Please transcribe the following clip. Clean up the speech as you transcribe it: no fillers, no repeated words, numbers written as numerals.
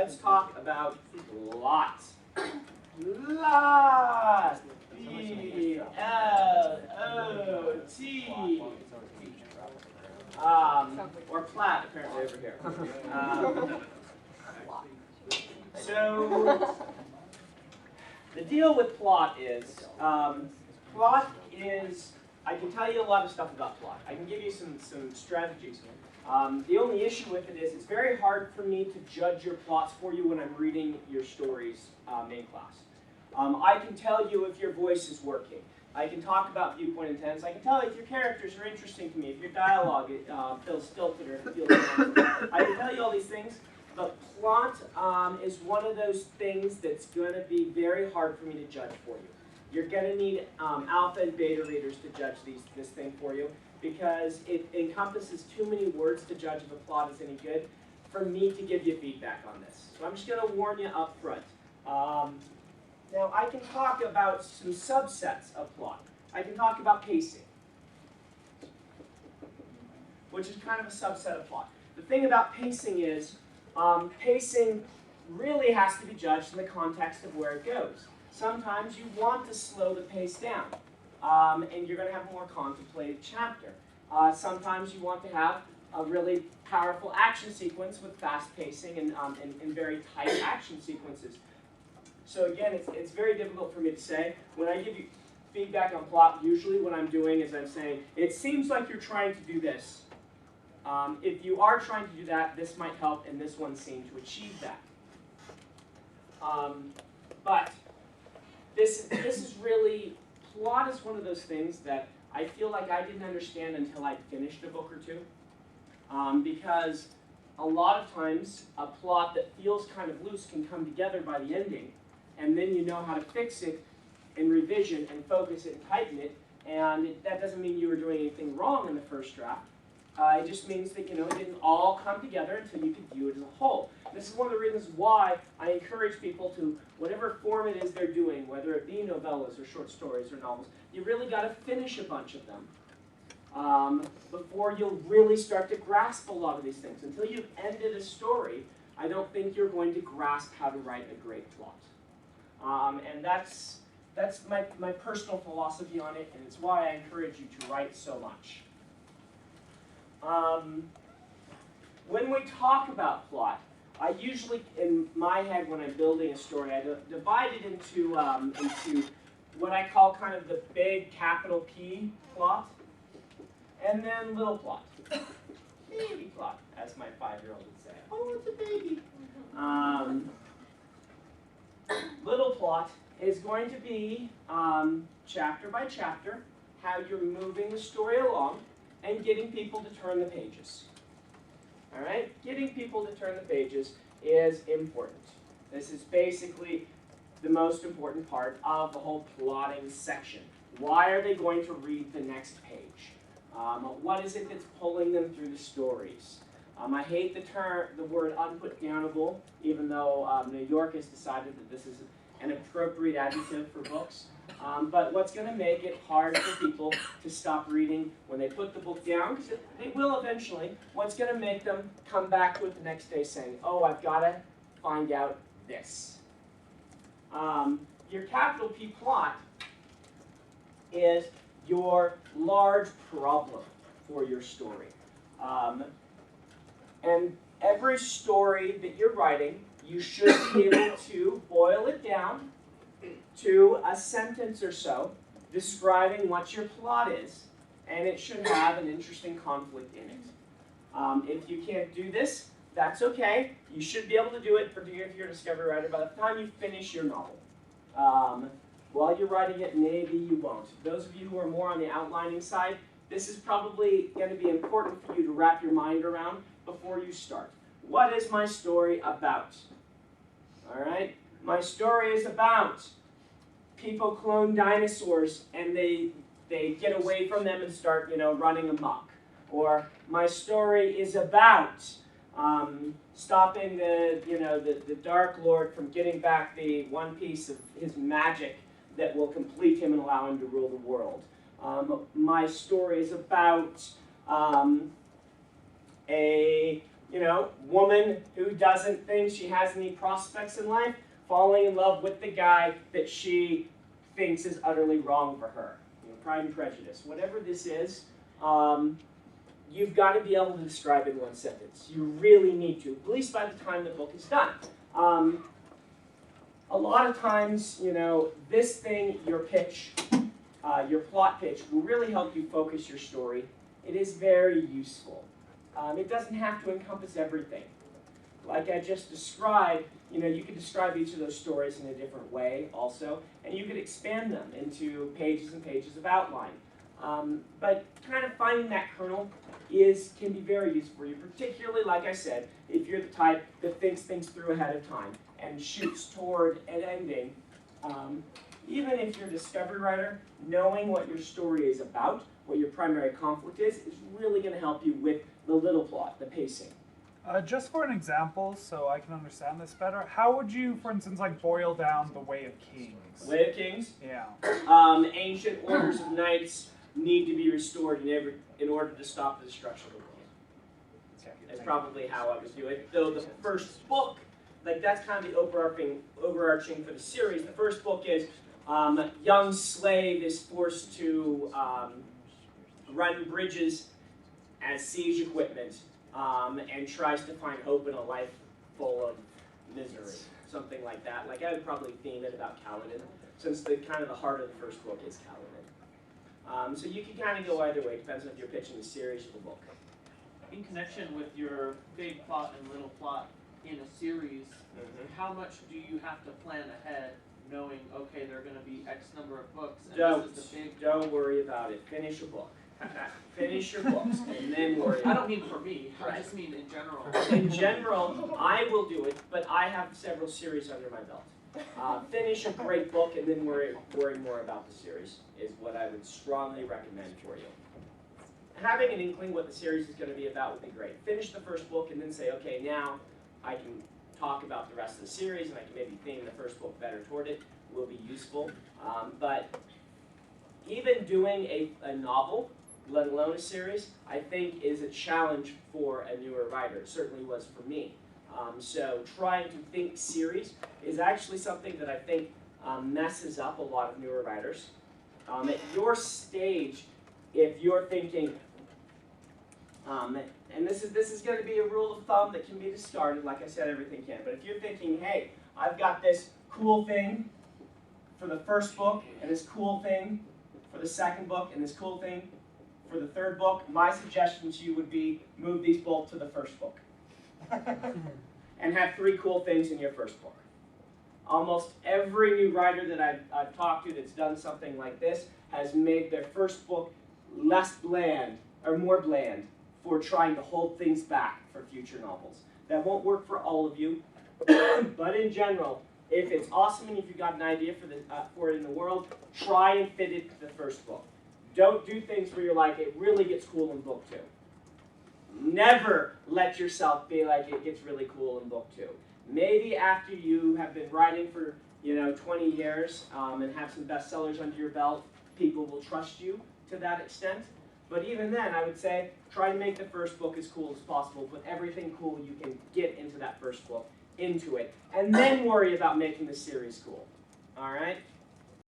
let's talk about plot. Plot. P-L-O-T. Or plat, apparently, over here. So, the deal with plot is, I can tell you a lot of stuff about plot. I can give you some strategies. The only issue with it is it's very hard for me to judge your plots for you when I'm reading your stories main class. I can tell you if your voice is working. I can talk about viewpoint intents. I can tell if your characters are interesting to me, if your dialogue feels stilted or feels I can tell you all these things, but plot is one of those things that's going to be very hard for me to judge for you. You're going to need alpha and beta readers to judge this thing for you, because it encompasses too many words to judge if a plot is any good for me to give you feedback on this. So I'm just going to warn you up front. Now, I can talk about some subsets of plot. I can talk about pacing, which is kind of a subset of plot. The thing about pacing is, pacing really has to be judged in the context of where it goes. Sometimes you want to slow the pace down, and you're going to have a more contemplated chapter. Sometimes you want to have a really powerful action sequence with fast pacing and very tight action sequences. So again, it's very difficult for me to say. When I give you feedback on plot, usually what I'm doing is I'm saying, it seems like you're trying to do this. If you are trying to do that, this might help, and this one seemed to achieve that. But this is really, plot is one of those things that I feel like I didn't understand until I finished a book or two. Because a lot of times, a plot that feels kind of loose can come together by the ending, and then you know how to fix it in revision and focus it and tighten it, and that doesn't mean you were doing anything wrong in the first draft. It just means that it didn't all come together until you could view it as a whole. This is one of the reasons why I encourage people to, whatever form it is they're doing, whether it be novellas or short stories or novels, you really got to finish a bunch of them before you'll really start to grasp a lot of these things. Until you've ended a story, I don't think you're going to grasp how to write a great plot. And that's my personal philosophy on it, and it's why I encourage you to write so much. When we talk about plot, I usually, in my head, when I'm building a story, I divide it into what I call kind of the big capital P plot, and then little plot. Baby plot, as my 5-year-old would say. Oh, it's a baby. Little plot is going to be, chapter by chapter, how you're moving the story along and getting people to turn the pages. All right? Getting people to turn the pages is important. This is basically the most important part of the whole plotting section. Why are they going to read the next page? What is it that's pulling them through the stories? I hate the word unputdownable, even though New York has decided that this is an appropriate adjective for books. But what's going to make it hard for people to stop reading when they put the book down, because they will eventually, what's going to make them come back to it the next day saying, oh, I've got to find out this. Your capital P plot is your large problem for your story. And every story that you're writing, you should be able to boil it down to a sentence or so describing what your plot is, and it should have an interesting conflict in it. If you can't do this, that's okay. You should be able to do it, particularly if you're a discovery writer, by the time you finish your novel. While you're writing it, maybe you won't. Those of you who are more on the outlining side, this is probably going to be important for you to wrap your mind around before you start. What is my story about? All right? My story is about people clone dinosaurs and they get away from them and start, running amok. Or my story is about stopping the Dark Lord from getting back the one piece of his magic that will complete him and allow him to rule the world. My story is about a you know, woman who doesn't think she has any prospects in life, falling in love with the guy that she thinks is utterly wrong for her. You know, Pride and Prejudice. Whatever this is, you've got to be able to describe in one sentence. You really need to, at least by the time the book is done. A lot of times, you know, this thing, your pitch, your plot pitch, will really help you focus your story. It is very useful. It doesn't have to encompass everything. Like I just described, you know, you could describe each of those stories in a different way also, and you could expand them into pages and pages of outline. But kind of finding that kernel can be very useful for you, particularly, like I said, if you're the type that thinks things through ahead of time and shoots toward an ending. Even if you're a discovery writer, knowing what your story is about, what your primary conflict is really going to help you with the little plot, the pacing. Just for an example, so I can understand this better, how would you, for instance, like boil down the Way of Kings? Way of Kings? Yeah. Ancient orders of knights need to be restored in order to stop the destruction of the world. That's probably how I would do it. Though the first book, like that's kind of the overarching for the series. The first book is young slave is forced to run bridges as siege equipment and tries to find hope in a life full of misery, something like that. Like I would probably theme it about Kaladin, since the kind of the heart of the first book is Kaladin. So you can kind of go either way. Depends on if you're pitching the series or the book. In connection with your big plot and little plot in a series, how much do you have to plan ahead, knowing okay, there are going to be X number of books, and this is the big. Don't worry about it. Finish a book. Finish your books, and then worry about it. I don't mean for me. I just mean in general. In general, I will do it, but I have several series under my belt. Finish a great book, and then worry more about the series is what I would strongly recommend for you. Having an inkling what the series is going to be about would be great. Finish the first book, and then say, okay, now I can talk about the rest of the series, and I can maybe theme the first book better toward it. Will be useful. But even doing a novel, let alone a series, I think is a challenge for a newer writer. It certainly was for me. So trying to think series is actually something that I think messes up a lot of newer writers. At your stage, if you're thinking, and this is going to be a rule of thumb that can be discarded, like I said, everything can, but if you're thinking, hey, I've got this cool thing for the first book, and this cool thing for the second book, and this cool thing for the third book, my suggestion to you would be move these both to the first book. And have 3 cool things in your first book. Almost every new writer that I've talked to that's done something like this has made their first book less bland, or more bland, for trying to hold things back for future novels. That won't work for all of you, but in general, if it's awesome and if you've got an idea for it in the world, try and fit it to the first book. Don't do things where you're like, it really gets cool in book 2. Never let yourself be like it gets really cool in book 2. Maybe after you have been writing for 20 years and have some bestsellers under your belt, people will trust you to that extent. But even then, I would say, try to make the first book as cool as possible. Put everything cool you can get into that first book into it. And then worry about making the series cool. All right?